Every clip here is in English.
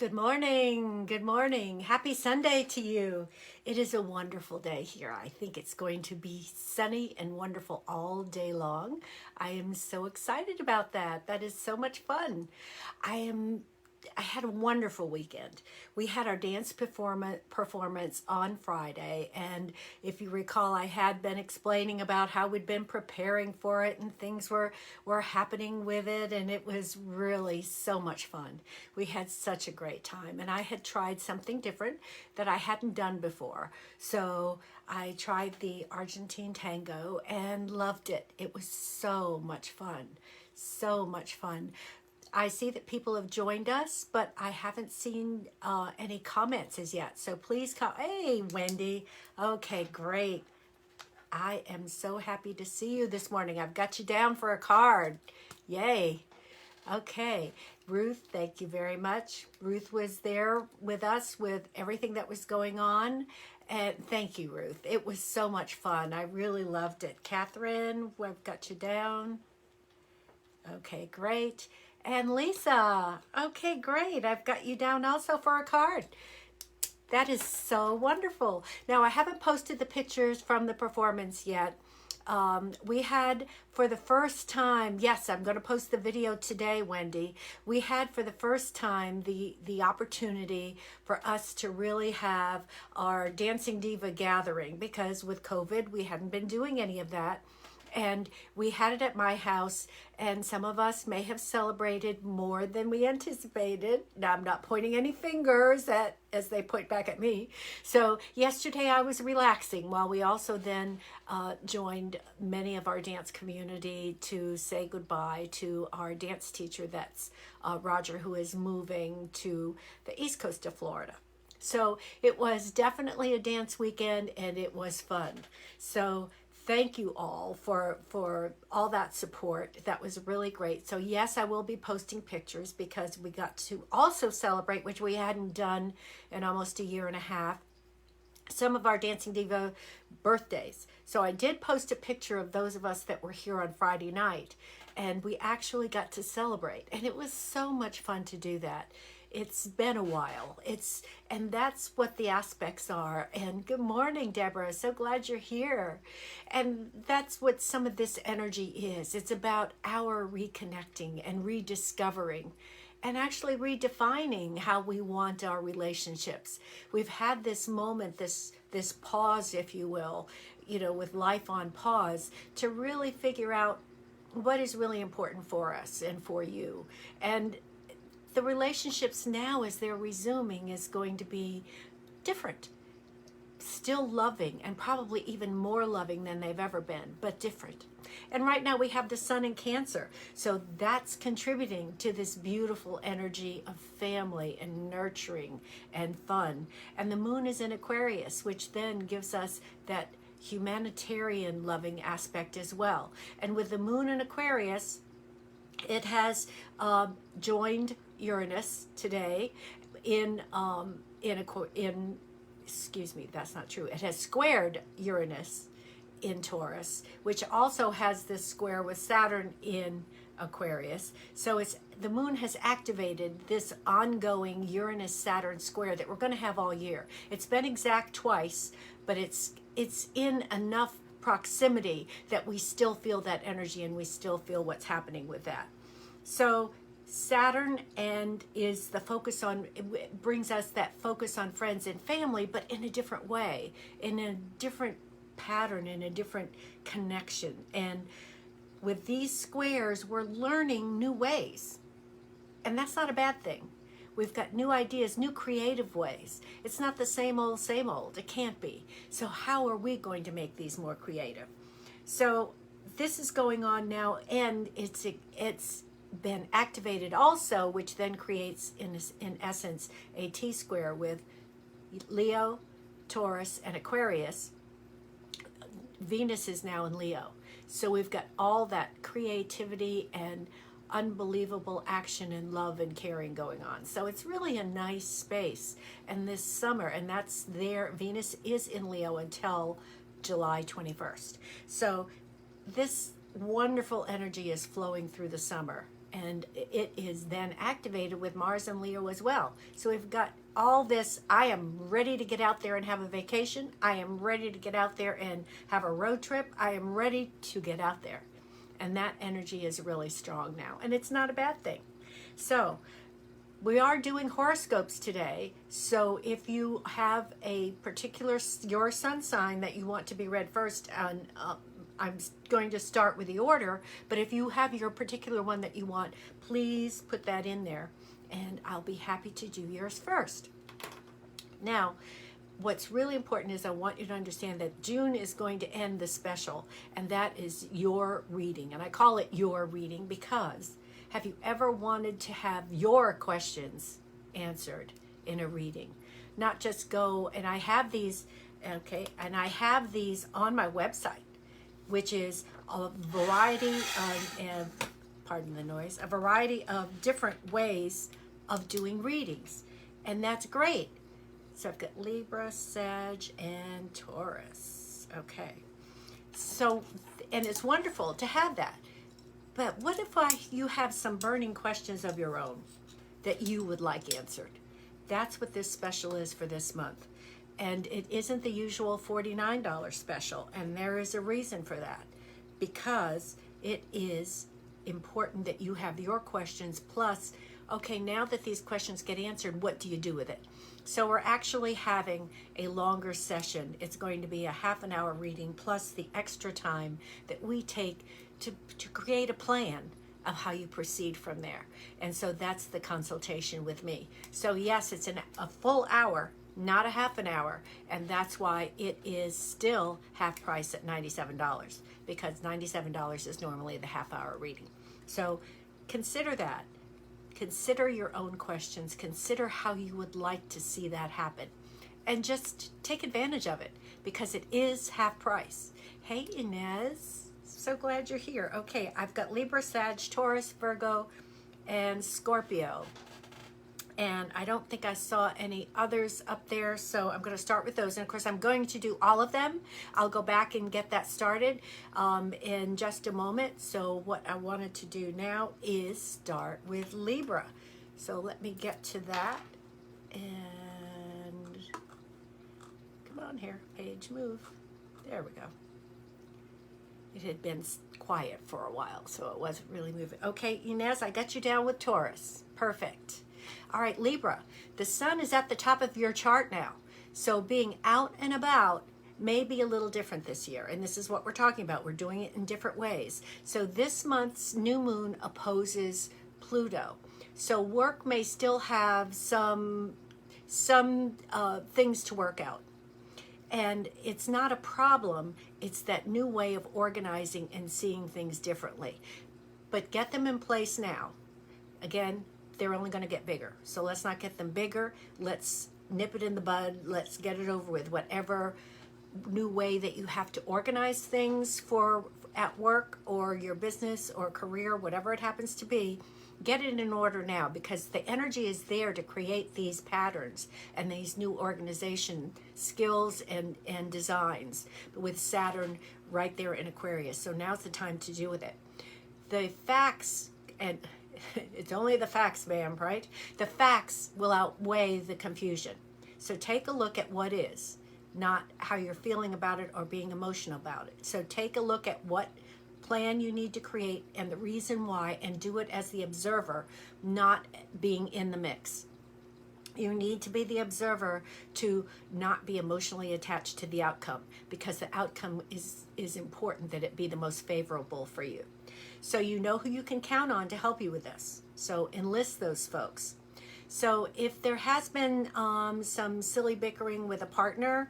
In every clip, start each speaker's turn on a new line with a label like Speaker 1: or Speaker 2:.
Speaker 1: Good morning. Good morning. Happy Sunday to you. It is a wonderful day here. I think it's going to be sunny and wonderful all day long. I am so excited about that. That is so much fun. I had a wonderful weekend. We had our dance performance on Friday, and if you recall, I had been explaining about how we'd been preparing for it and things were happening with it, and it was really so much fun. We had such a great time, and I had tried something different that I hadn't done before. So I tried the Argentine tango and loved it. It was so much fun. So much fun. I see that people have joined us, but I haven't seen any comments as yet. So please come. Hey, Wendy. Okay, great. I am so happy to see you this morning. I've got you down for a card. Yay. Okay. Ruth, thank you very much. Ruth was there with us with everything that was going on. And thank you, Ruth. It was so much fun. I really loved it. Catherine, we've got you down. Okay, great. And Lisa, okay, great. I've got you down also for a card. That is so wonderful. Now, I haven't posted the pictures from the performance yet. We had for the first time, yes, I'm going to post the video today, Wendy. We had for the first time the opportunity for us to really have our Dancing Diva gathering, because with COVID, we hadn't been doing any of that. And we had it at my house, and some of us may have celebrated more than we anticipated. Now, I'm not pointing any fingers as they point back at me. So yesterday I was relaxing, while we also then joined many of our dance community to say goodbye to our dance teacher, that's Roger, who is moving to the east coast of Florida. So it was definitely a dance weekend, and it was fun. So thank you all for all that support. That was really great. So yes, I will be posting pictures, because we got to also celebrate, which we hadn't done in almost a year and a half, some of our Dancing Diva birthdays. So I did post a picture of those of us that were here on Friday night, and we actually got to celebrate. And it was so much fun to do that. It's been a while. And that's what the aspects are. And good morning, Deborah. So glad you're here. And that's what some of this energy is. It's about our reconnecting and rediscovering and actually redefining how we want our relationships. We've had this moment, this pause, if you will, with life on pause, to really figure out what is really important for us and for you. And the relationships now, as they're resuming, is going to be different. Still loving, and probably even more loving than they've ever been, but different. And right now we have the sun in Cancer. So that's contributing to this beautiful energy of family and nurturing and fun. And the moon is in Aquarius, which then gives us that humanitarian loving aspect as well. And with the moon in Aquarius, it has joined Uranus today excuse me, that's not true. It has squared Uranus in Taurus, which also has this square with Saturn in Aquarius. So the moon has activated this ongoing Uranus-Saturn square that we're going to have all year. It's been exact twice, but it's in enough proximity that we still feel that energy, and we still feel what's happening with that. So Saturn is the focus on, it brings us that focus on friends and family, but in a different way, in a different pattern, in a different connection. And with these squares, we're learning new ways. And that's not a bad thing. We've got new ideas, new creative ways. It's not the same old, same old. It can't be. So how are we going to make these more creative? So this is going on now, and it's been activated also, which then creates, in essence, a T-square with Leo, Taurus, and Aquarius. Venus is now in Leo. So we've got all that creativity and unbelievable action and love and caring going on. So it's really a nice space. And this summer, and that's there, Venus is in Leo until July 21st. So this wonderful energy is flowing through the summer. And it is then activated with Mars and Leo as well. So we've got all this. I am ready to get out there and have a vacation. I am ready to get out there and have a road trip. I am ready to get out there. And that energy is really strong now. And it's not a bad thing. So we are doing horoscopes today. So if you have a particular, your sun sign that you want to be read first, and I'm going to start with the order, but if you have your particular one that you want, please put that in there and I'll be happy to do yours first. Now, what's really important is I want you to understand that June is going to end the special, and that is your reading. And I call it your reading because have you ever wanted to have your questions answered in a reading? Not just go, and I have these, okay, and I have these on my website, which is a variety of, and pardon the noise, a variety of different ways of doing readings. And that's great. So I've got Libra, Sag, and Taurus. Okay. So, and it's wonderful to have that. But what if you have some burning questions of your own that you would like answered? That's what this special is for this month. And it isn't the usual $49 special. And there is a reason for that. Because it is important that you have your questions. Plus, okay, now that these questions get answered, what do you do with it? So we're actually having a longer session. It's going to be a half an hour reading plus the extra time that we take to create a plan of how you proceed from there. And so that's the consultation with me. So yes, it's a full hour, not a half an hour. And that's why it is still half price at $97, because $97 is normally the half hour reading. So consider that. Consider your own questions. Consider how you would like to see that happen. And just take advantage of it because it is half price. Hey, Inez. So glad you're here. Okay, I've got Libra, Sag, Taurus, Virgo, and Scorpio. And I don't think I saw any others up there, so I'm going to start with those. And of course, I'm going to do all of them. I'll go back and get that started in just a moment. So what I wanted to do now is start with Libra. So let me get to that. And come on here, page move. There we go. It had been quiet for a while, so it wasn't really moving. Okay, Inez, I got you down with Taurus. Perfect. All right, Libra, the sun is at the top of your chart now. So being out and about may be a little different this year. And this is what we're talking about. We're doing it in different ways. So this month's new moon opposes Pluto. So work may still have some things to work out. And it's not a problem. It's that new way of organizing and seeing things differently. But get them in place now. Again, they're only going to get bigger. So let's not get them bigger. Let's nip it in the bud. Let's get it over with. Whatever new way that you have to organize things for at work or your business or career, whatever it happens to be, get it in order now, because the energy is there to create these patterns and these new organization skills and designs with Saturn right there in Aquarius. So now's the time to do with it. The facts, and it's only the facts, ma'am, right? The facts will outweigh the confusion. So take a look at what is, not how you're feeling about it or being emotional about it. So take a look at what plan you need to create and the reason why, and do it as the observer, not being in the mix. You need to be the observer to not be emotionally attached to the outcome, because the outcome is important that it be the most favorable for you. So you know who you can count on to help you with this. So enlist those folks. So if there has been some silly bickering with a partner,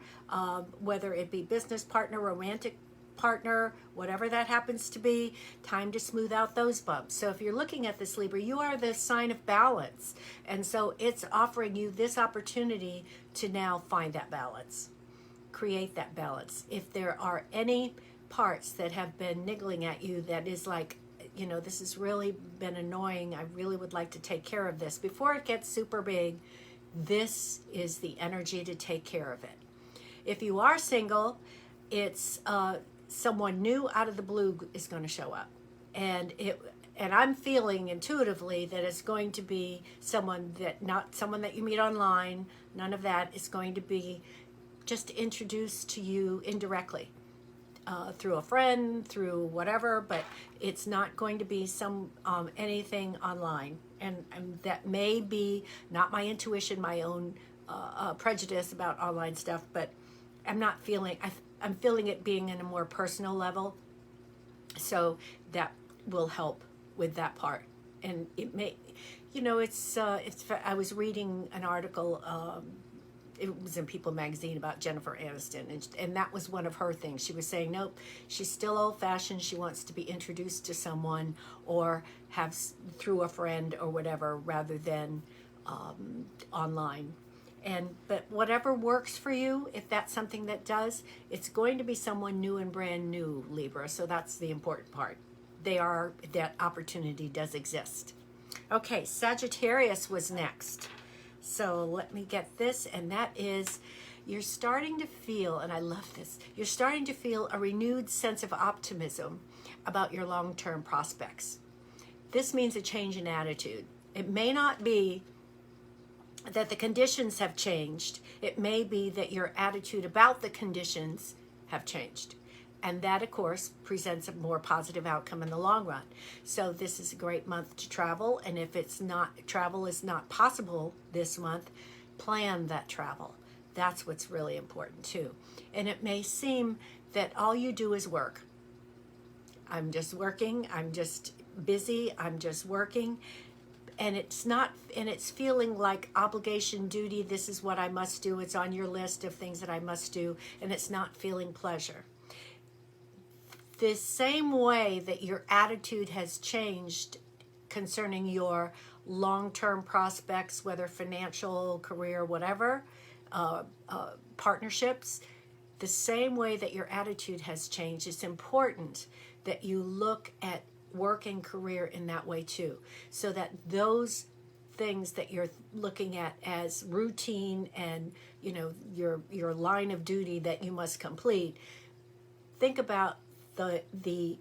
Speaker 1: whether it be business partner, romantic partner, whatever that happens to be, time to smooth out those bumps. So if you're looking at this, Libra, you are the sign of balance. And so it's offering you this opportunity to now find that balance, create that balance. If there are any parts that have been niggling at you that is like, you know, this has really been annoying, I really would like to take care of this before it gets super big, this is the energy to take care of it. If you are single, it's someone new out of the blue is going to show up, and and I'm feeling intuitively that it's going to be someone that, not someone that you meet online, none of that. Is going to be just introduced to you indirectly, through a friend, through whatever, but it's not going to be some anything online. And that may be not my intuition, my own prejudice about online stuff, but I'm not feeling, I'm feeling it being in a more personal level. So that will help with that part. And it may, I was reading an article, it was in People magazine, about Jennifer Aniston, and that was one of her things. She was saying, nope, she's still old-fashioned. She wants to be introduced to someone or have through a friend or whatever, rather than online. But whatever works for you, if that's something that does, it's going to be someone new and brand new, Libra. So that's the important part. That opportunity does exist. Okay, Sagittarius was next. So let me get this, and that is, you're starting to feel, and I love this, you're starting to feel a renewed sense of optimism about your long-term prospects. This means a change in attitude. It may not be that the conditions have changed. It may be that your attitude about the conditions have changed. And that, of course, presents a more positive outcome in the long run. So this is a great month to travel. And if travel is not possible this month, plan that travel. That's what's really important too. And it may seem that all you do is work. I'm just working. I'm just busy. I'm just working. And it's feeling like obligation, duty. This is what I must do. It's on your list of things that I must do. And it's not feeling pleasure. The same way that your attitude has changed concerning your long-term prospects, whether financial, career, whatever, partnerships, the same way that your attitude has changed, it's important that you look at work and career in that way too, so that those things that you're looking at as routine and your line of duty that you must complete, think about the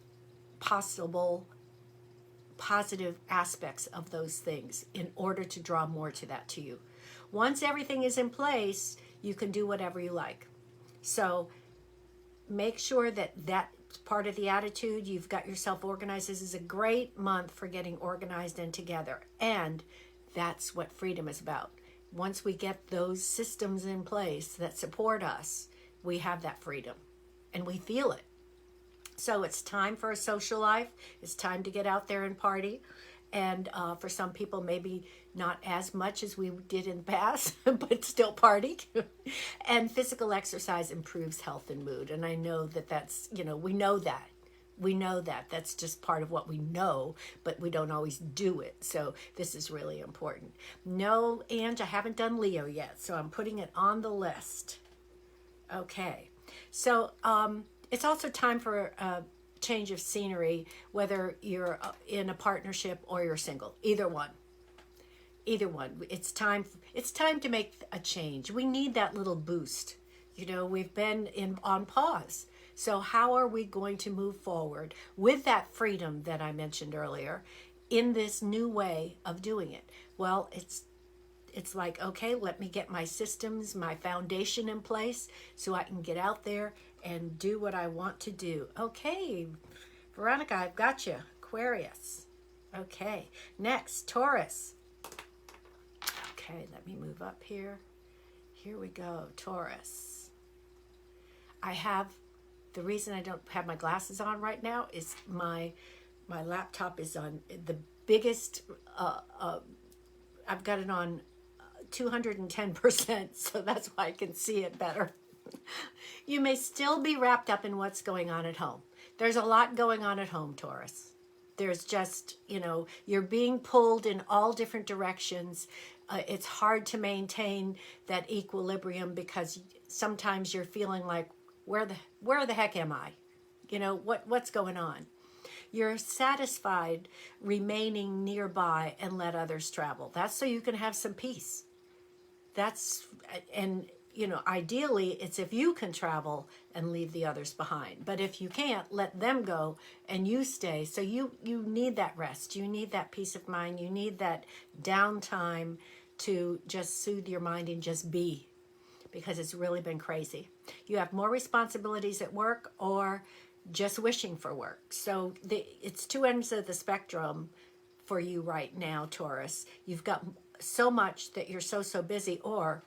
Speaker 1: possible positive aspects of those things in order to draw more to that to you. Once everything is in place, you can do whatever you like. So make sure that that's part of the attitude. You've got yourself organized. This is a great month for getting organized and together. And that's what freedom is about. Once we get those systems in place that support us, we have that freedom and we feel it. So it's time for a social life. It's time to get out there and party. And for some people, maybe not as much as we did in the past, but still party. And physical exercise improves health and mood. And I know that's, we know that. We know that. That's just part of what we know, but we don't always do it. So this is really important. No, Ange, I haven't done Leo yet, so I'm putting it on the list. Okay. So, it's also time for a change of scenery, whether you're in a partnership or you're single. Either one. It's time to make a change. We need that little boost. We've been on pause. So how are we going to move forward with that freedom that I mentioned earlier in this new way of doing it? Well, it's like, okay, let me get my systems, my foundation in place so I can get out there and do what I want to do. Okay, Veronica, I've got you. Aquarius. Okay, next, Taurus. Okay, let me move up here. Here we go, Taurus. The reason I don't have my glasses on right now is my laptop is on the biggest, I've got it on 210%, so that's why I can see it better. You may still be wrapped up in what's going on at home. There's a lot going on at home, Taurus. There's just, you're being pulled in all different directions. It's hard to maintain that equilibrium because sometimes you're feeling like, where the heck am I? What's going on? You're satisfied remaining nearby and let others travel. That's so you can have some peace. And ideally it's if you can travel and leave the others behind. But if you can't, let them go and you stay. So you need that rest. You need that peace of mind. You need that downtime to just soothe your mind and just be, because it's really been crazy. You have more responsibilities at work or just wishing for work. So it's two ends of the spectrum for you right now, Taurus. You've got so much that you're so busy, or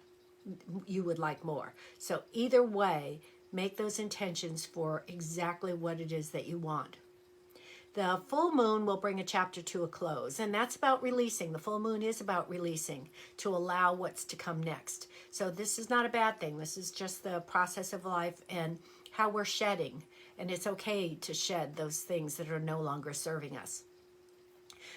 Speaker 1: you would like more. So either way, make those intentions for exactly what it is that you want. The full moon will bring a chapter to a close, and that's about releasing. The full moon is about releasing to allow what's to come next. So this is not a bad thing. This is just the process of life and how we're shedding. And it's okay to shed those things that are no longer serving us.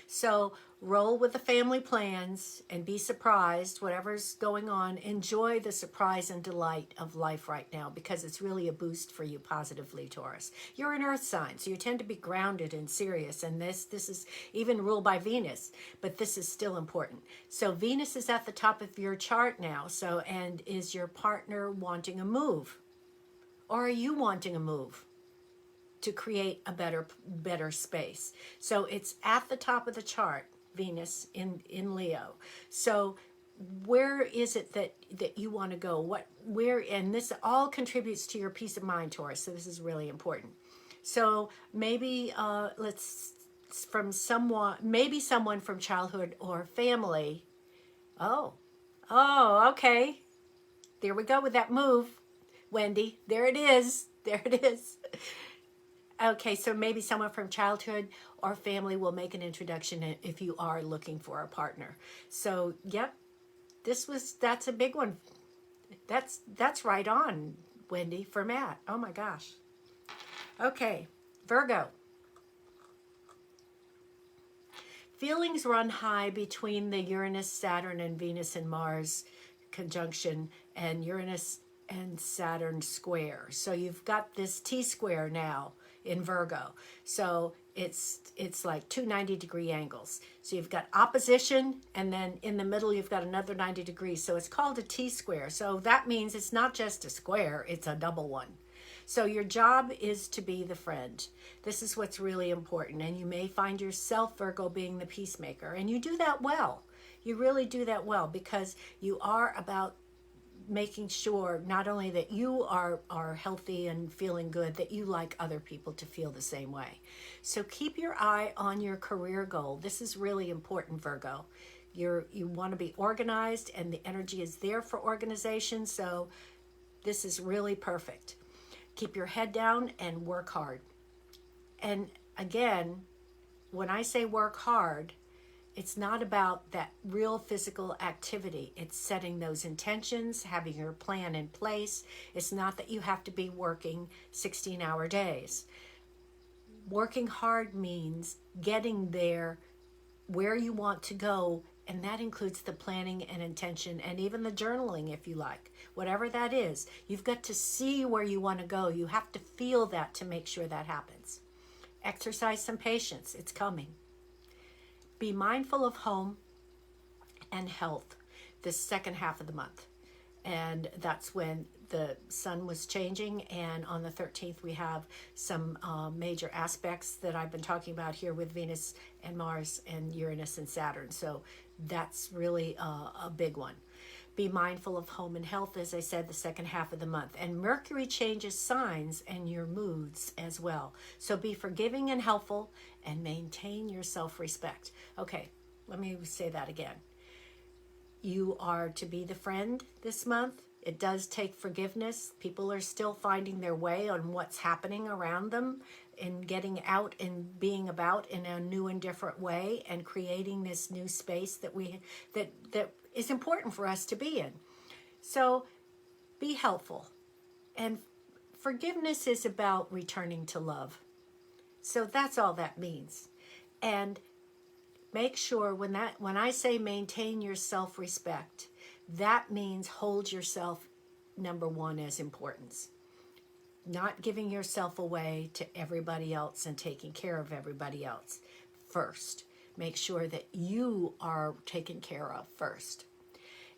Speaker 1: So roll with the family plans and be surprised, whatever's going on. Enjoy the surprise and delight of life right now, because it's really a boost for you positively, Taurus. You're an earth sign, so you tend to be grounded and serious. And this is even ruled by Venus, but this is still important. So Venus is at the top of your chart now. So, and is your partner wanting a move? Or are you wanting a move to create a better space? So it's at the top of the chart, Venus in Leo. So where is it that you want to go? And this all contributes to your peace of mind, Taurus. So this is really important. So maybe maybe someone from childhood or family. Oh, okay. There we go with that move, Wendy. There it is. There it is. Okay, so maybe someone from childhood or family will make an introduction if you are looking for a partner. So, yep, that's a big one. That's right on, Wendy, for Matt. Oh my gosh. Okay, Virgo. Feelings run high between the Uranus, Saturn, and Venus and Mars conjunction, and Uranus and Saturn square. So you've got this T-square now in Virgo. So it's like two 90-degree angles. So you've got opposition, and then in the middle you've got another 90 degrees. So it's called a T-square. So that means it's not just a square, it's a double one. So your job is to be the friend. This is what's really important. And you may find yourself, Virgo, being the peacemaker. And you do that well. You really do that well, because you are about making sure not only that you are healthy and feeling good, that you like other people to feel the same way. So keep your eye on your career goal. This is really important, Virgo. You want to be organized, and the energy is there for organization. So this is really perfect. Keep your head down and work hard. And again, when I say work hard, it's not about that real physical activity. It's setting those intentions, having your plan in place. It's not that you have to be working 16-hour days. Working hard means getting there where you want to go, and that includes the planning and intention, and even the journaling if you like. Whatever that is, you've got to see where you want to go. You have to feel that to make sure that happens. Exercise some patience. It's coming. Be mindful of home and health this second half of the month. And that's when the sun was changing. And on the 13th, we have some major aspects that I've been talking about here with Venus and Mars and Uranus and Saturn. So that's really a big one. Be mindful of home and health, as I said, the second half of the month. And Mercury changes signs and your moods as well. So be forgiving and helpful, and maintain your self-respect. Okay, let me say that again. You are to be the friend this month. It does take forgiveness. People are still finding their way on what's happening around them, and getting out and being about in a new and different way, and creating this new space that is important for us to be in. So be helpful. And forgiveness is about returning to love. So that's all that means. And make sure when I say maintain your self-respect, that means hold yourself number one as importance. Not giving yourself away to everybody else and taking care of everybody else first. Make sure that you are taken care of first.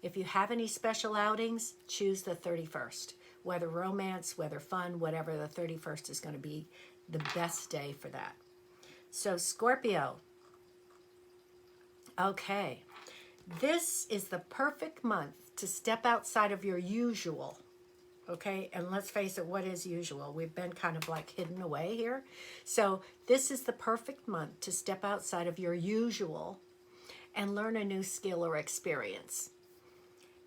Speaker 1: If you have any special outings, choose the 31st. Whether romance, whether fun, whatever, the 31st is going to be the best day for that. So Scorpio, okay, this is the perfect month to step outside of your usual. Okay, and let's face it, what is usual? We've been kind of like hidden away here. So this is the perfect month to step outside of your usual and learn a new skill or experience.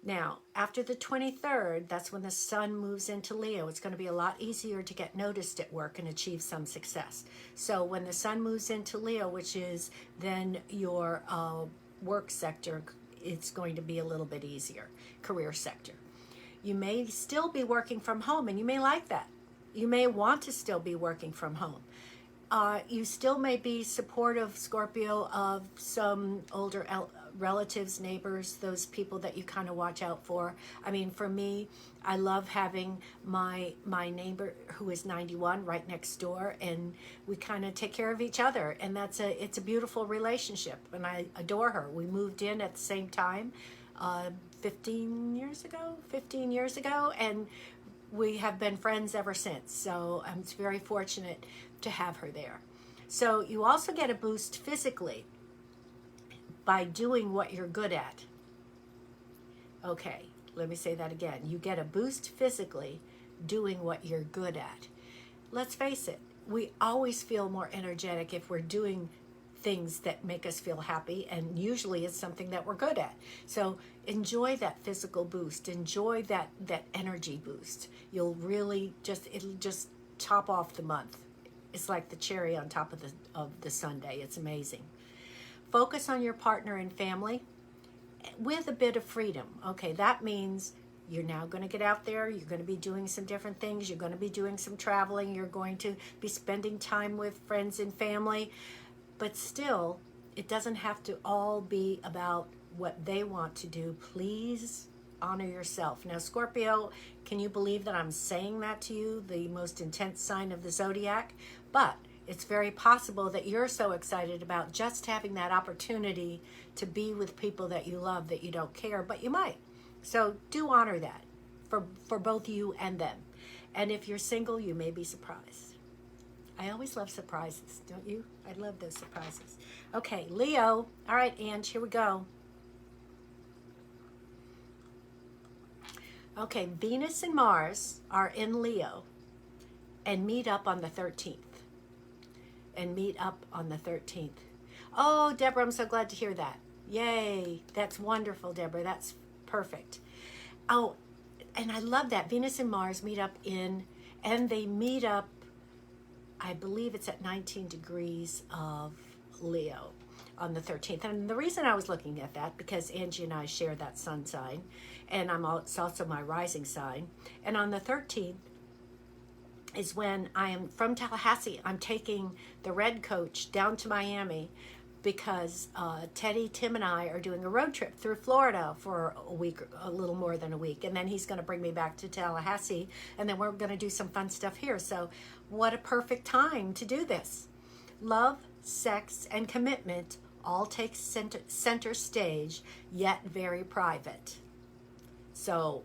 Speaker 1: Now, after the 23rd, that's when the sun moves into Leo. It's going to be a lot easier to get noticed at work and achieve some success. So when the sun moves into Leo, which is then your work sector, it's going to be a little bit easier, career sector. You may still be working from home, and you may like that. You may want to still be working from home. You still may be supportive, Scorpio, of some older relatives, neighbors, those people that you kind of watch out for. I mean, for me, I love having my neighbor who is 91 right next door, and we kind of take care of each other, and it's a beautiful relationship, and I adore her. We moved in at the same time 15 years ago, and we have been friends ever since. So I'm very fortunate to have her there. So you also get a boost physically by doing what you're good at. Okay, let me say that again. You get a boost physically doing what you're good at. Let's face it, we always feel more energetic if we're doing things that make us feel happy, and usually it's something that we're good at. So enjoy that physical boost, enjoy that energy boost. It'll just top off the month. It's like the cherry on top of the sundae. It's amazing. Focus on your partner and family with a bit of freedom. Okay, that means you're now going to get out there. You're going to be doing some different things. You're going to be doing some traveling. You're going to be spending time with friends and family. But still, it doesn't have to all be about what they want to do. Please honor yourself. Now, Scorpio, can you believe that I'm saying that to you, the most intense sign of the zodiac? But it's very possible that you're so excited about just having that opportunity to be with people that you love that you don't care, but you might. So do honor that for both you and them. And if you're single, you may be surprised. I always love surprises, don't you? I love those surprises. Okay, Leo. All right, Ange, here we go. Okay, Venus and Mars are in Leo and meet up on the 13th. Oh, Deborah, I'm so glad to hear that. Yay. That's wonderful, Deborah. That's perfect. Oh, and I love that. Venus and Mars meet up they meet up, I believe it's at 19 degrees of Leo on the 13th. And the reason I was looking at that, because Angie and I share that sun sign, and it's also my rising sign. And on the 13th is when I am from Tallahassee. I'm taking the red coach down to Miami because Teddy, Tim, and I are doing a road trip through Florida for a week, a little more than a week. And then he's going to bring me back to Tallahassee, and then we're going to do some fun stuff here. So what a perfect time to do this. Love, sex, and commitment all take center stage, yet very private. So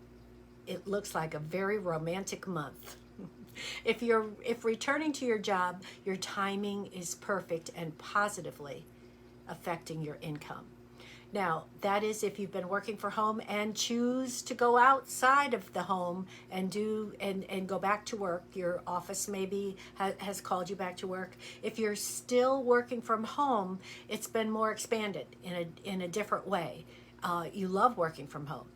Speaker 1: it looks like a very romantic month. If returning to your job, your timing is perfect and positively affecting your income. Now, that is if you've been working from home and choose to go outside of the home and go back to work. Your office maybe has called you back to work. If you're still working from home, it's been more expanded in a different way. You love working from home.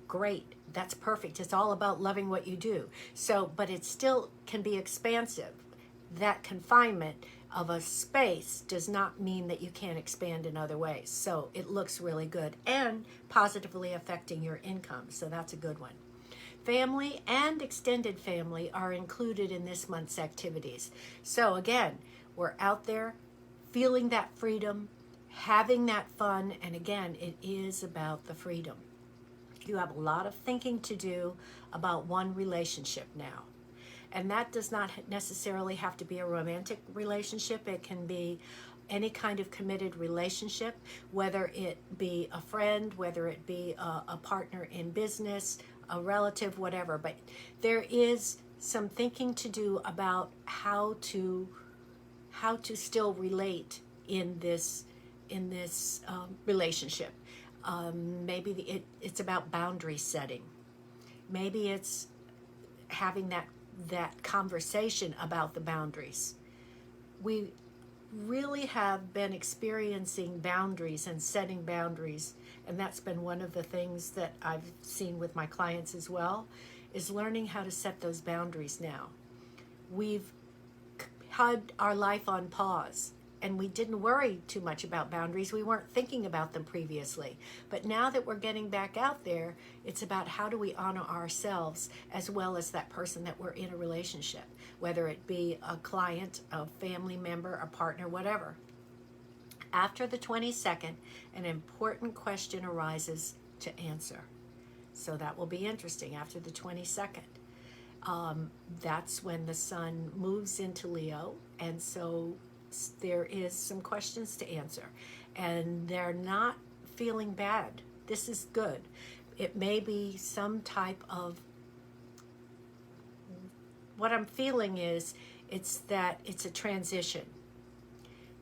Speaker 1: Great. That's perfect. It's all about loving what you do. So, but it still can be expansive. That confinement of a space does not mean that you can't expand in other ways. So it looks really good and positively affecting your income. So that's a good one. Family and extended family are included in this month's activities. So again, we're out there feeling that freedom, having that fun. And again, it is about the freedom. You have a lot of thinking to do about one relationship now. And that does not necessarily have to be a romantic relationship. It can be any kind of committed relationship, whether it be a friend, whether it be a partner in business, a relative, whatever. But there is some thinking to do about how to still relate in this relationship. Maybe it's about boundary setting. Maybe it's having that conversation about the boundaries. We really have been experiencing boundaries and setting boundaries, and that's been one of the things that I've seen with my clients as well, is learning how to set those boundaries now. We've had our life on pause, and we didn't worry too much about boundaries. We weren't thinking about them previously. But now that we're getting back out there, it's about how do we honor ourselves as well as that person that we're in a relationship, whether it be a client, a family member, a partner, whatever. After the 22nd, an important question arises to answer. So that will be interesting after the 22nd. That's when the sun moves into Leo, and so there is some questions to answer, and they're not feeling bad. This is good. It may be some type of, what I'm feeling is it's a transition,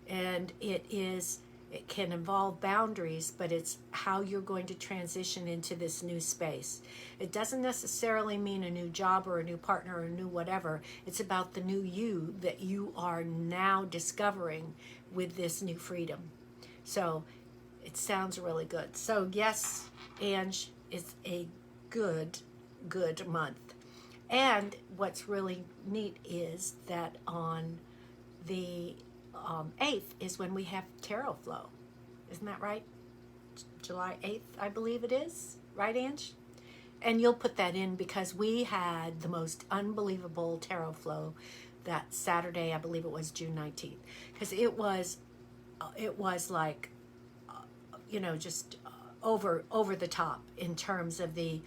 Speaker 1: and it can involve boundaries, but it's how you're going to transition into this new space. It doesn't necessarily mean a new job or a new partner or a new whatever. It's about the new you that you are now discovering with this new freedom. So it sounds really good. So yes, Ange, it's a good month. And what's really neat is that on the 8th is when we have tarot flow. Isn't that right? July 8th, I believe it is. Right, Ange? And you'll put that in because we had the most unbelievable tarot flow that Saturday. I believe it was June 19th. Because it was like, just over the top in terms of the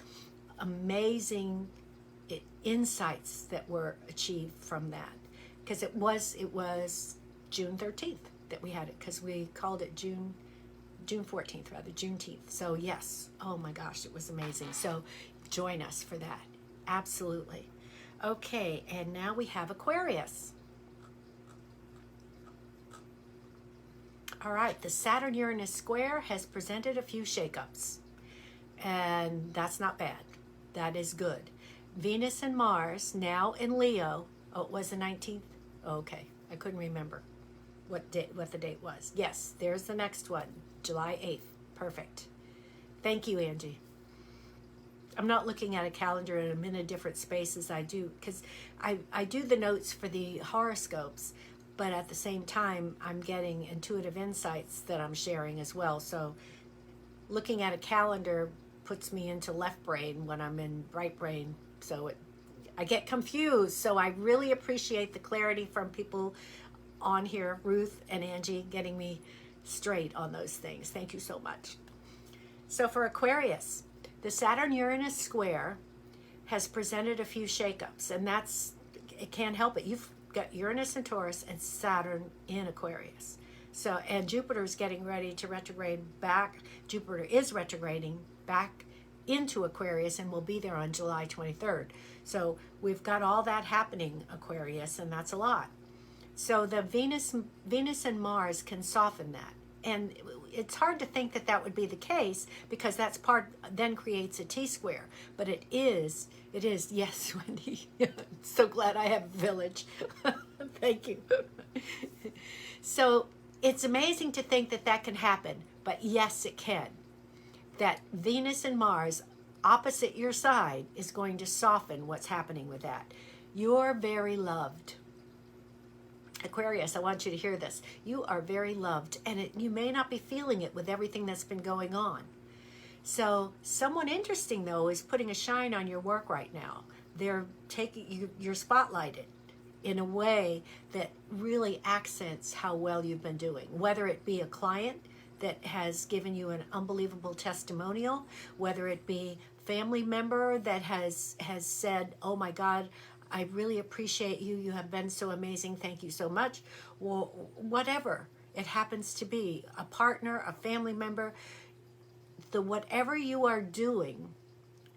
Speaker 1: amazing insights that were achieved from that. Because it was June 13th that we had it, because we called it June 14th, rather, Juneteenth. So yes, oh my gosh, it was amazing. So join us for that. Absolutely. Okay, and now we have Aquarius. All right, the Saturn-Uranus square has presented a few shakeups, and that's not bad. That is good. Venus and Mars, now in Leo. Oh, it was the 19th? Oh, okay, I couldn't remember what the date was. Yes, there's the next one, July 8th. Perfect. Thank you, Angie. I'm not looking at a calendar and I'm in a different space as I do, because I do the notes for the horoscopes, but at the same time, I'm getting intuitive insights that I'm sharing as well. So looking at a calendar puts me into left brain when I'm in right brain. So I get confused. So I really appreciate the clarity from people on here, Ruth and Angie, getting me straight on those things. Thank you so much. So for Aquarius, the Saturn-Uranus square has presented a few shakeups, and it can't help it. You've got Uranus in Taurus and Saturn in Aquarius. So, and Jupiter is getting ready to retrograde back. Jupiter is retrograding back into Aquarius and will be there on July 23rd. So we've got all that happening, Aquarius, and that's a lot. So the Venus and Mars can soften that. And it's hard to think that would be the case, because that's then creates a T-square. But it is, yes, Wendy. So glad I have a village. Thank you. So it's amazing to think that can happen. But yes, it can. That Venus and Mars opposite your side is going to soften what's happening with that. You're very loved. Aquarius, I want you to hear this. You are very loved, and you may not be feeling it with everything that's been going on. So someone interesting, though, is putting a shine on your work right now. They're taking you're spotlighted in a way that really accents how well you've been doing, whether it be a client that has given you an unbelievable testimonial, whether it be family member that has said, oh my God, I really appreciate you. You have been so amazing. Thank you so much. Well, whatever. It happens to be a partner, a family member. The whatever you are doing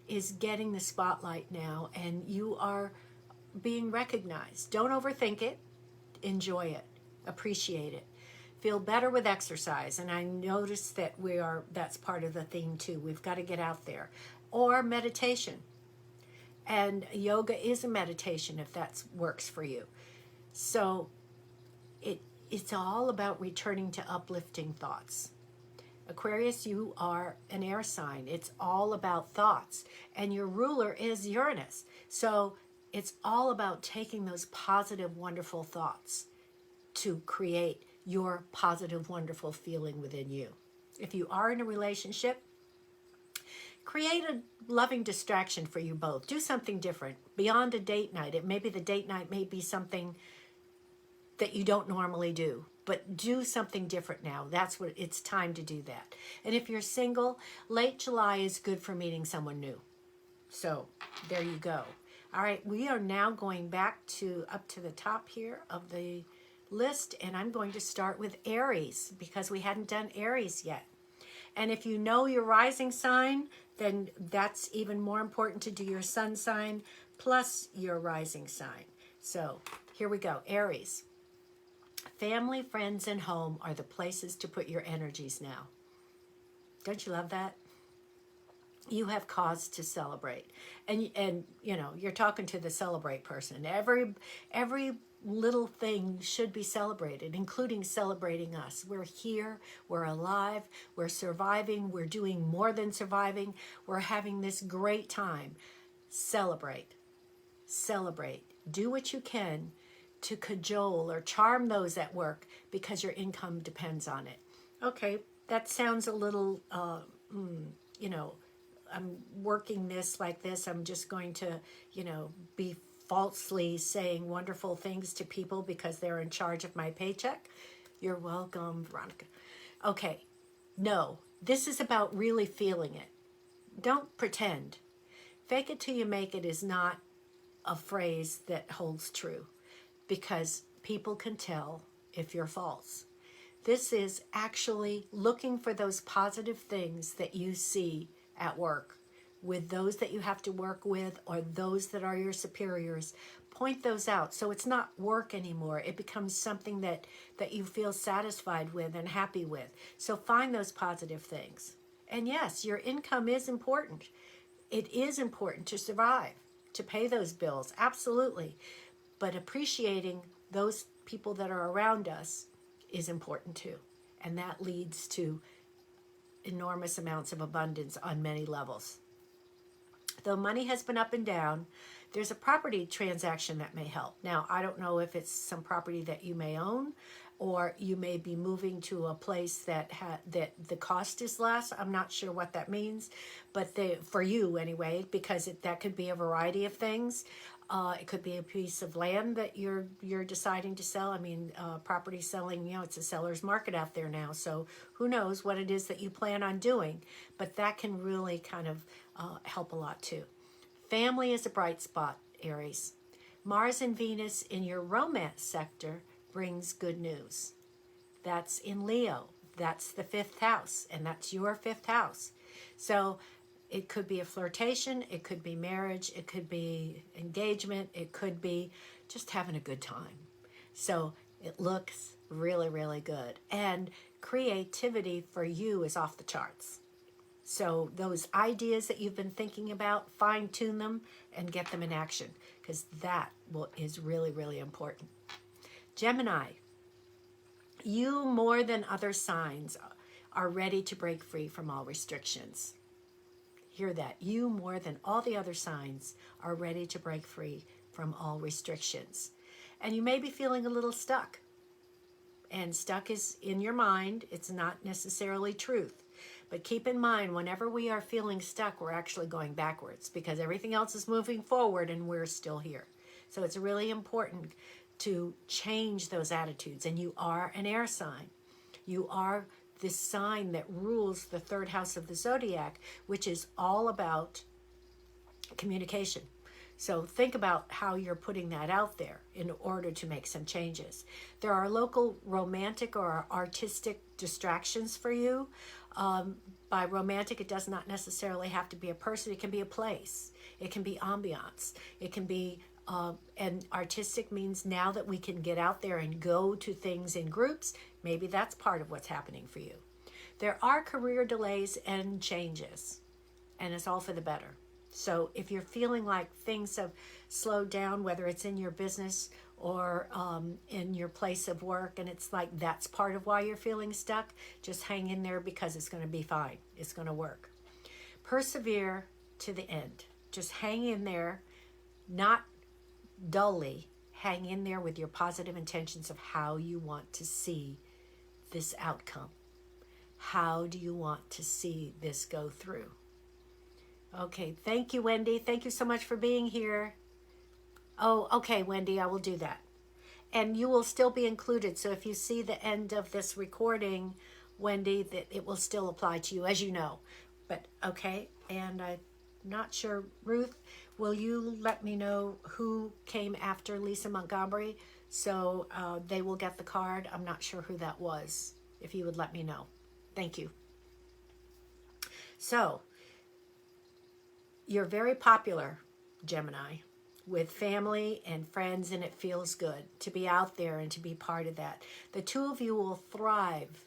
Speaker 1: is getting the spotlight now, and you are being recognized. Don't overthink it. Enjoy it. Appreciate it. Feel better with exercise. And I noticed that that's part of the theme too. We've got to get out there. Or meditation. And yoga is a meditation if that works for you. So it's all about returning to uplifting thoughts. Aquarius, you are an air sign. It's all about thoughts. And your ruler is Uranus. So it's all about taking those positive, wonderful thoughts to create your positive, wonderful feeling within you. If you are in a relationship, create a loving distraction for you both. Do something different beyond a date night. Maybe the date night may be something that you don't normally do, but do something different now. That's what it's time to do that. And if you're single, late July is good for meeting someone new. So there you go. All right, we are now going back up to the top here of the list, and I'm going to start with Aries because we hadn't done Aries yet. And if you know your rising sign, then that's even more important to do your sun sign plus your rising sign. So here we go, Aries. Family, friends, and home are the places to put your energies now. Don't you love that? You have cause to celebrate. And you know, you're talking to the celebrate person. Every little thing should be celebrated, including celebrating us. We're here, we're alive, we're surviving, we're doing more than surviving. We're having this great time. Celebrate. Celebrate. Do what you can to cajole or charm those at work because your income depends on it. Okay, that sounds a little, you know, I'm working this like this. I'm just going to, you know, be falsely saying wonderful things to people because they're in charge of my paycheck. You're welcome, Veronica. Okay, no, this is about really feeling it. Don't pretend. Fake it till you make it is not a phrase that holds true, because people can tell if you're false. This is actually looking for those positive things that you see at work with those that you have to work with or those that are your superiors. Point those out. So it's not work anymore. It becomes something that you feel satisfied with and happy with. So find those positive things. And yes, your income is important. It is important to survive, to pay those bills. Absolutely. But appreciating those people that are around us is important too. And that leads to enormous amounts of abundance on many levels. Though money has been up and down, there's a property transaction that may help. Now, I don't know if it's some property that you may own, or you may be moving to a place that the cost is less. I'm not sure what that means, but for you anyway, because that could be a variety of things. It could be a piece of land that you're deciding to sell. I mean, property selling, you know, it's a seller's market out there now. So who knows what it is that you plan on doing, but that can really kind of help a lot too. Family is a bright spot, Aries. Mars and Venus in your romance sector brings good news. That's in Leo. That's the 5th house, and that's your 5th house. So it could be a flirtation, it could be marriage, it could be engagement, it could be just having a good time. So it looks really, really good. And creativity for you is off the charts. So those ideas that you've been thinking about, fine-tune them and get them in action, because that is really, really important. Gemini, you more than other signs are ready to break free from all restrictions. Hear that. You more than all the other signs are ready to break free from all restrictions. And you may be feeling a little stuck. And stuck is in your mind. It's not necessarily truth. But keep in mind, whenever we are feeling stuck, we're actually going backwards because everything else is moving forward and we're still here. So it's really important to change those attitudes. And you are an air sign. You are this sign that rules the 3rd house of the zodiac, which is all about communication. So think about how you're putting that out there in order to make some changes. There are local romantic or artistic distractions for you. By romantic, it does not necessarily have to be a person. It can be a place. It can be ambiance. It can be, and artistic means now that we can get out there and go to things in groups, maybe that's part of what's happening for you. There are career delays and changes, and it's all for the better. So if you're feeling like things have slowed down, whether it's in your business or in your place of work, and it's like that's part of why you're feeling stuck, just hang in there because it's going to be fine. It's going to work. Persevere to the end. Just hang in there, not dully. Hang in there with your positive intentions of how you want to see this outcome. How do you want to see this go through? Okay, thank you, Wendy. Thank you so much for being here. Oh, okay, Wendy, I will do that. And you will still be included. So if you see the end of this recording, Wendy, that it will still apply to you, as you know. But okay, and I'm not sure, Ruth, will you let me know who came after Lisa Montgomery? So they will get the card. I'm not sure who that was, if you would let me know. Thank you. So, you're very popular, Gemini, with family and friends, and it feels good to be out there and to be part of that. The two of you will thrive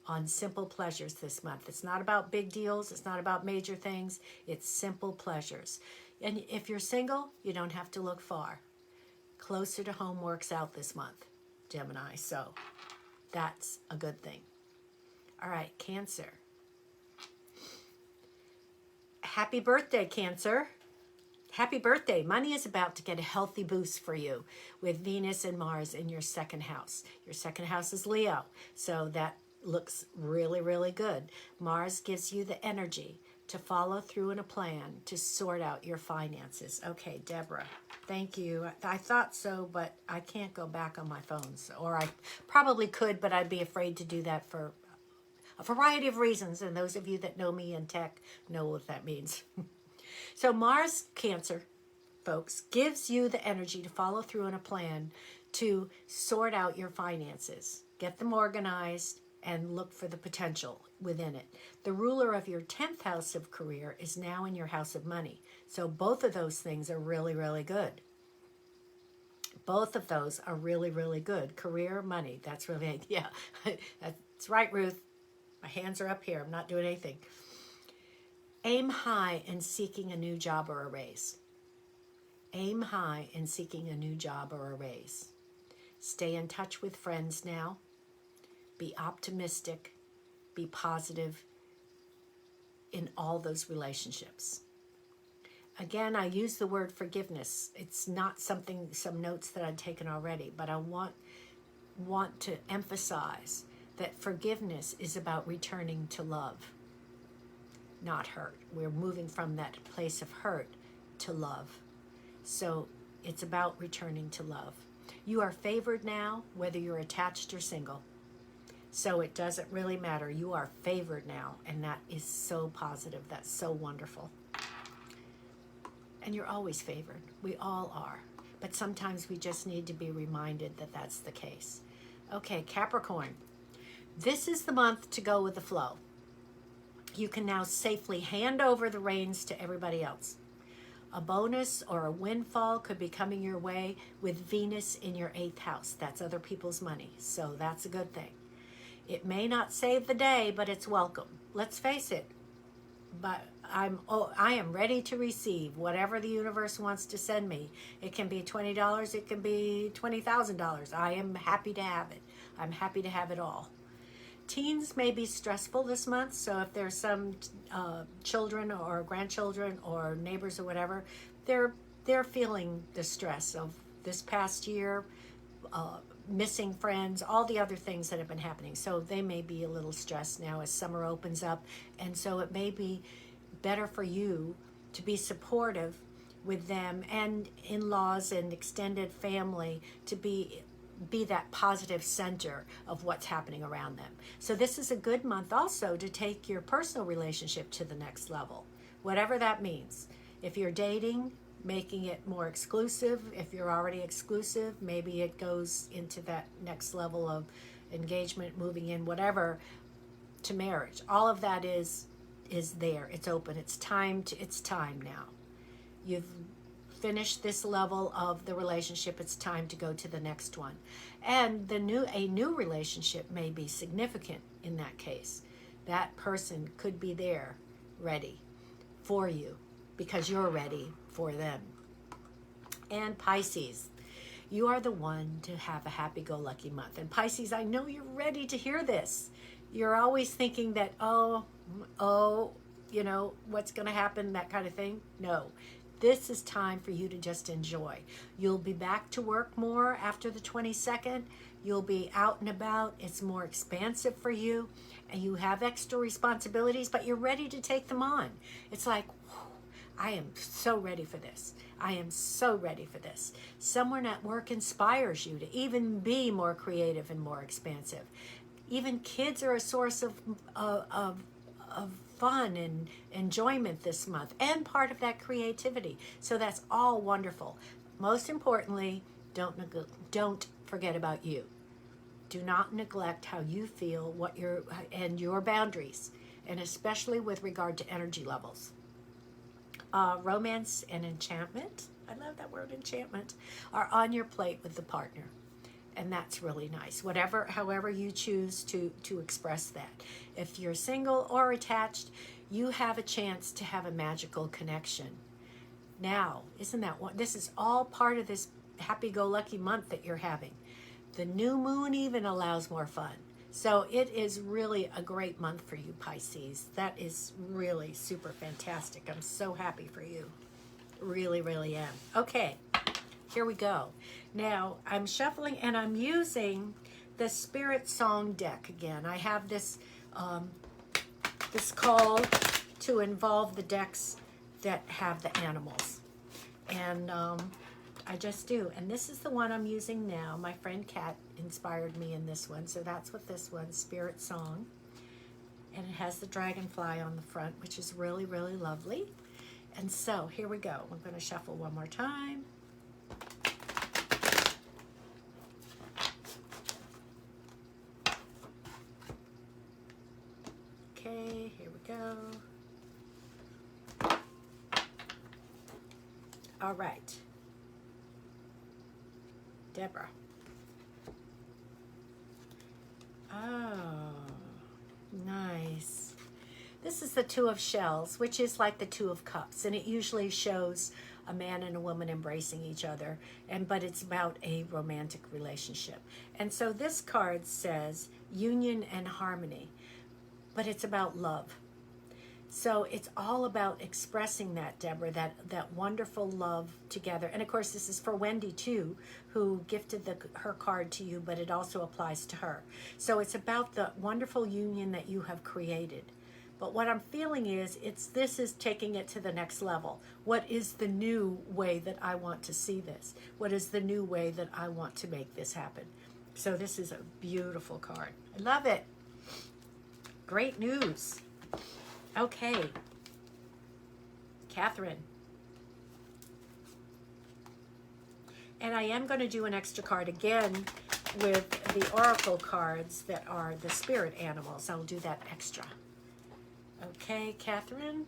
Speaker 1: on simple pleasures this month. It's not about big deals. It's not about major things. It's simple pleasures. And if you're single, you don't have to look far. Closer to home works out this month, Gemini. So that's a good thing. All right, Cancer. Happy birthday, Cancer. Happy birthday. Money is about to get a healthy boost for you with Venus and Mars in your second house. Your second house is Leo, so that looks really, really good. Mars gives you the energy to follow through in a plan to sort out your finances. Okay, Deborah, thank you. I thought so, but I can't go back on my phones. Or I probably could, but I'd be afraid to do that for a variety of reasons, and those of you that know me in tech know what that means. So Mars, Cancer, folks, gives you the energy to follow through on a plan to sort out your finances, get them organized, and look for the potential within it. The ruler of your 10th house of career is now in your house of money. So both of those things are really, really good. Both of those are really, really good. Career, money, that's really, yeah, that's right, Ruth. My hands are up here. I'm not doing anything. Aim high in seeking a new job or a raise. Aim high in seeking a new job or a raise. Stay in touch with friends now. Be optimistic. Be positive in all those relationships. Again, I use the word forgiveness. It's not something, some notes that I'd taken already, but I want to emphasize that forgiveness is about returning to love, not hurt. We're moving from that place of hurt to love. So it's about returning to love. You are favored now, whether you're attached or single. So it doesn't really matter. You are favored now, and that is so positive. That's so wonderful. And you're always favored. We all are. But sometimes we just need to be reminded that that's the case. Okay, Capricorn. This is the month to go with the flow. You can now safely hand over the reins to everybody else. A bonus or a windfall could be coming your way with Venus in your 8th house. That's other people's money, so that's a good thing. It may not save the day, but it's welcome. Let's face it. But I am ready to receive whatever the universe wants to send me. It can be $20. It can be $20,000. I am happy to have it. I'm happy to have it all. Teens may be stressful this month, so if there's some children or grandchildren or neighbors or whatever, they're feeling the stress of this past year, missing friends, all the other things that have been happening. So they may be a little stressed now as summer opens up, and so it may be better for you to be supportive with them and in-laws and extended family to be that positive center of what's happening around them. So this is a good month also to take your personal relationship to the next level, whatever that means. If you're dating, making it more exclusive. If you're already exclusive, maybe it goes into that next level of engagement, moving in, whatever, to marriage. All of that is there. It's open. It's time now. You've finished this level of the relationship. It's time to go to the next one. And a new relationship may be significant in that case. That person could be there, ready for you, because you're ready for them. And Pisces, you are the one to have a happy-go-lucky month. And Pisces, I know you're ready to hear this. You're always thinking that, oh, what's going to happen, that kind of thing. No, this is time for you to just enjoy. You'll be back to work more after the 22nd. You'll be out and about. It's more expansive for you, and you have extra responsibilities, but you're ready to take them on. It's like, I am so ready for this. I am so ready for this. Someone at work inspires you to even be more creative and more expansive. Even kids are a source of fun and enjoyment this month, and part of that creativity. So that's all wonderful. Most importantly, don't forget about you. Do not neglect how you feel, and your boundaries, and especially with regard to energy levels. Romance and enchantment, I love that word, enchantment, are on your plate with the partner. And that's really nice. However you choose to express that. If you're single or attached, you have a chance to have a magical connection. Now, isn't that what? This is all part of this happy-go-lucky month that you're having. The new moon even allows more fun. So it is really a great month for you, Pisces. That is really super fantastic. I'm so happy for you. Really, really am. Okay, here we go. Now, I'm shuffling and I'm using the Spirit Song deck again. I have this call to involve the decks that have the animals. And I just do. And this is the one I'm using now. My friend Kat inspired me in this one. So that's what this one, Spirit Song. And it has the dragonfly on the front, which is really, really lovely. And so here we go. I'm going to shuffle one more time. Okay, here we go. All right. Deborah. Oh, nice. This is the Two of Shells, which is like the Two of Cups, and it usually shows a man and a woman embracing each other, but it's about a romantic relationship. And so this card says union and harmony, but it's about love. So it's all about expressing that, Deborah, that wonderful love together. And of course, this is for Wendy too, who gifted her card to you, but it also applies to her. So it's about the wonderful union that you have created. But what I'm feeling is, this is taking it to the next level. What is the new way that I want to see this? What is the new way that I want to make this happen? So this is a beautiful card. I love it. Great news. Okay, Catherine. And I am going to do an extra card again with the oracle cards that are the spirit animals. I'll do that extra. Okay, Catherine.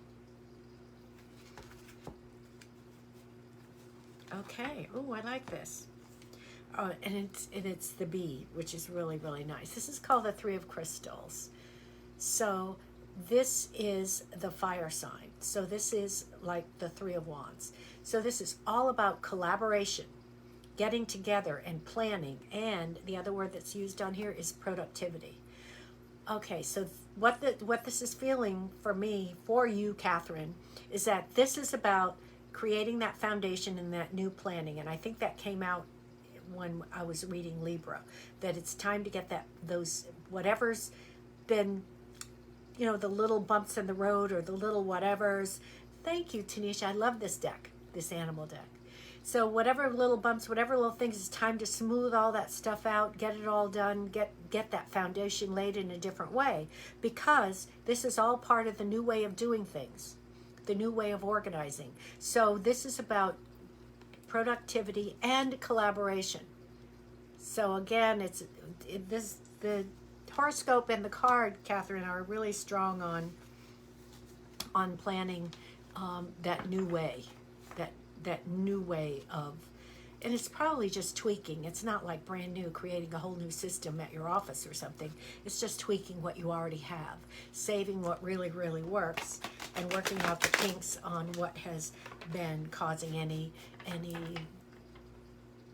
Speaker 1: Okay. Oh, I like this. Oh, and it's the bee, which is really, really nice. This is called the Three of Crystals. So this is the fire sign. So this is like the Three of Wands. So this is all about collaboration, getting together and planning. And the other word that's used on here is productivity. Okay, so what this is feeling for me, for you, Catherine, is that this is about creating that foundation and that new planning. And I think that came out when I was reading Libra, that it's time to get those whatever's been, the little bumps in the road or the little whatevers. Thank you, Tanisha. I love this deck, this animal deck. So whatever little bumps, whatever little things, it's time to smooth all that stuff out, get it all done, get that foundation laid in a different way, because this is all part of the new way of doing things. the new way of organizing. So this is about productivity and collaboration. So again, the horoscope and the card, Catherine, are really strong on planning that new way, that new way of, and it's probably just tweaking. It's not like brand new, creating a whole new system at your office or something. It's just tweaking what you already have, saving what really, really works, and working out the kinks on what has been causing any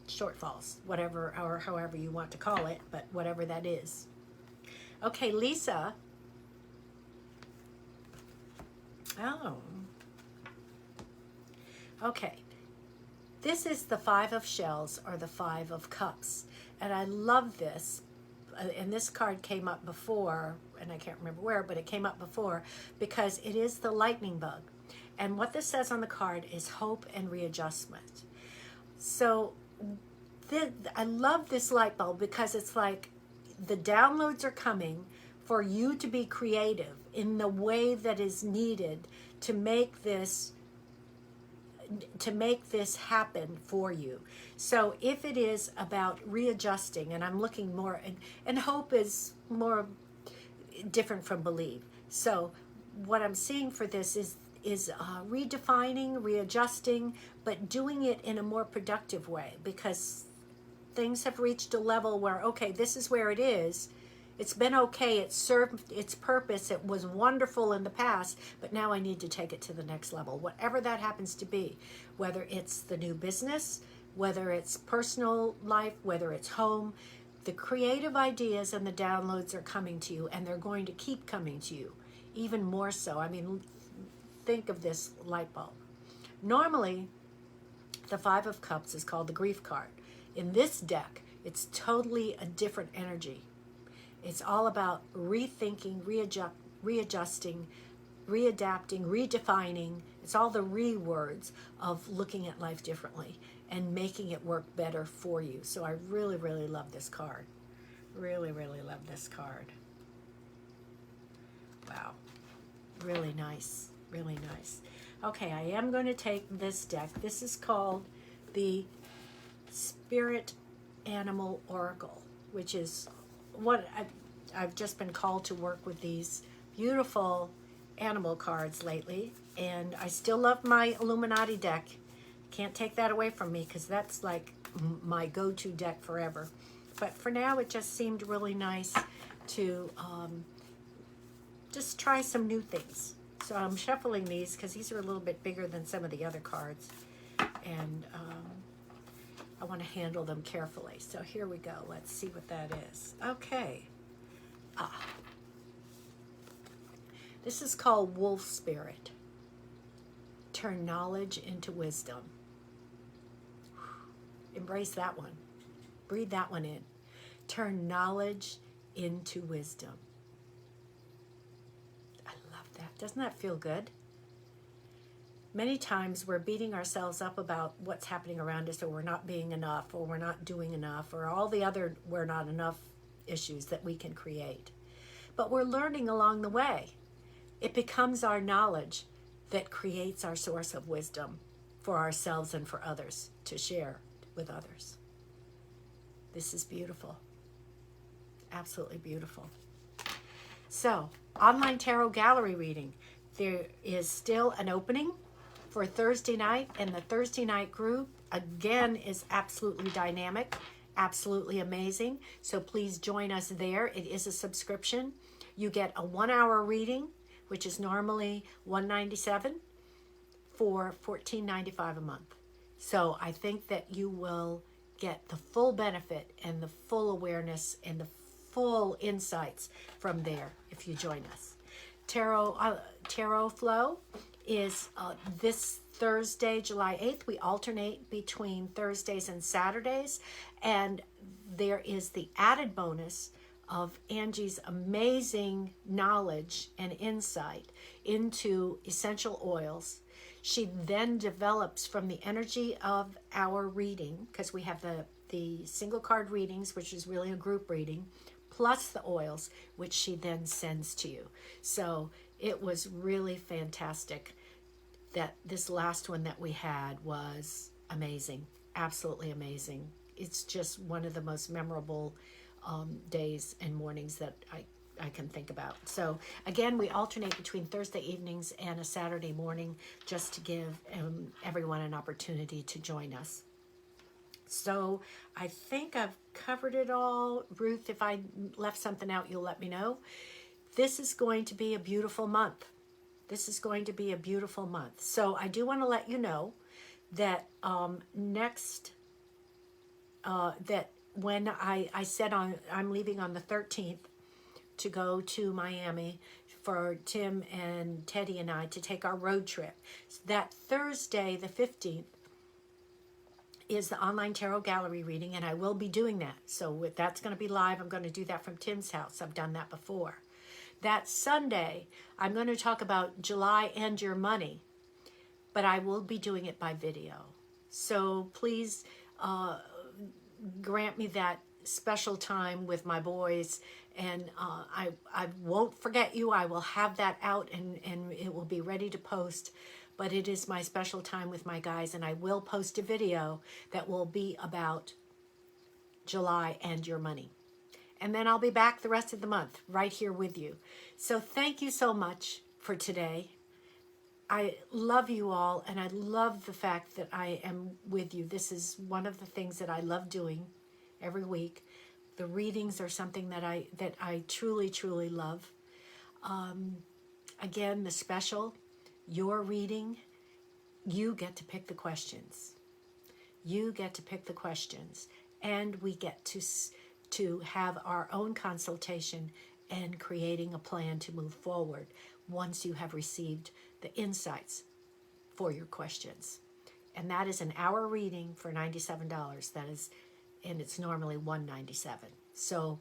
Speaker 1: shortfalls, whatever, or however you want to call it, but whatever that is. Okay, Lisa. Oh. Okay. This is the Five of Shells, or the Five of Cups. And I love this. And this card came up before, and I can't remember where, but it came up before because it is the lightning bug. And what this says on the card is hope and readjustment. So I love this light bulb because it's like the downloads are coming for you to be creative in the way that is needed to make this happen for you. So if it is about readjusting, and I'm looking more, and hope is more different from believe. So what I'm seeing for this is redefining, readjusting, but doing it in a more productive way, because things have reached a level where, okay, this is where it is. It's been okay. It served its purpose. It was wonderful in the past, but now I need to take it to the next level, whatever that happens to be, whether it's the new business, whether it's personal life, whether it's home. The creative ideas and the downloads are coming to you, and they're going to keep coming to you, even more so. I mean, think of this light bulb. Normally, the Five of Cups is called the grief card. In this deck, it's totally a different energy. It's all about rethinking, readjusting, readapting, redefining. It's all the words of looking at life differently and making it work better for you. So I really, really love this card. Really, really love this card. Wow. Really nice. Really nice. Okay, I am going to take this deck. This is called the Spirit Animal Oracle, which is what I've just been called to work with these beautiful animal cards lately, and I still love my Illuminati deck. Can't take that away from me because that's like my go-to deck forever. But for now, it just seemed really nice to just try some new things. So I'm shuffling these because these are a little bit bigger than some of the other cards, and I want to handle them carefully. So here we go. Let's see what that is. Okay. This is called Wolf Spirit. Turn knowledge into wisdom. Embrace that one. Breathe that one in. Turn knowledge into wisdom. I love that. Doesn't that feel good? Many times we're beating ourselves up about what's happening around us, or we're not being enough, or we're not doing enough, or all the other we're not enough issues that we can create. But we're learning along the way. It becomes our knowledge that creates our source of wisdom for ourselves and for others to share with others. This is beautiful. Absolutely beautiful. So, online tarot gallery reading. There is still an opening for Thursday night, and the Thursday night group again is absolutely dynamic, absolutely amazing. So please join us there. It is a subscription. You get a 1-hour reading, which is normally $197, for $14.95 a month. So I think that you will get the full benefit and the full awareness and the full insights from there if you join us. Tarot Flow is this Thursday, July 8th. We alternate between Thursdays and Saturdays, and there is the added bonus of Angie's amazing knowledge and insight into essential oils. She then develops from the energy of our reading, because we have the single card readings, which is really a group reading, plus the oils, which she then sends to you. So it was really fantastic that this last one that we had was amazing, absolutely amazing. It's just one of the most memorable days and mornings that I can think about. So again, we alternate between Thursday evenings and a Saturday morning just to give everyone an opportunity to join us. So I think I've covered it all. Ruth, if I left something out, you'll let me know. This is going to be a beautiful month. This is going to be a beautiful month. So I do want to let you know that that when I said I'm leaving on the 13th to go to Miami for Tim and Teddy and I to take our road trip. That Thursday, the 15th, is the online tarot gallery reading, and I will be doing that. So that's going to be live. I'm going to do that from Tim's house. I've done that before. That Sunday, I'm going to talk about July and your money, but I will be doing it by video. So please grant me that special time with my boys, and I won't forget you. I will have that out, and it will be ready to post. But it is my special time with my guys, and I will post a video that will be about July and your money. And then I'll be back the rest of the month right here with you. So thank you so much for today. I love you all, and I love the fact that I am with you. This is one of the things that I love doing every week. The readings are something that I truly, truly love. Again, the special, your reading, you get to pick the questions. You get to pick the questions, and we get to have our own consultation and creating a plan to move forward once you have received the insights for your questions. And that is an hour reading for $97. That is, and it's normally $197. So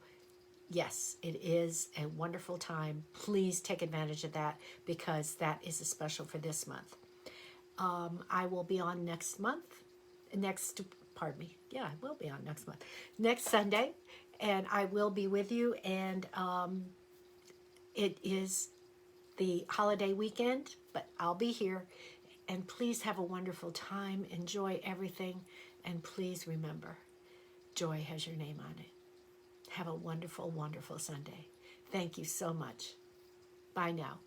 Speaker 1: yes, it is a wonderful time. Please take advantage of that, because that is a special for this month. I will be on next Sunday, and I will be with you, and it is the holiday weekend, but I'll be here, and please have a wonderful time. Enjoy everything, and please remember, joy has your name on it. Have a wonderful, wonderful Sunday. Thank you so much. Bye now.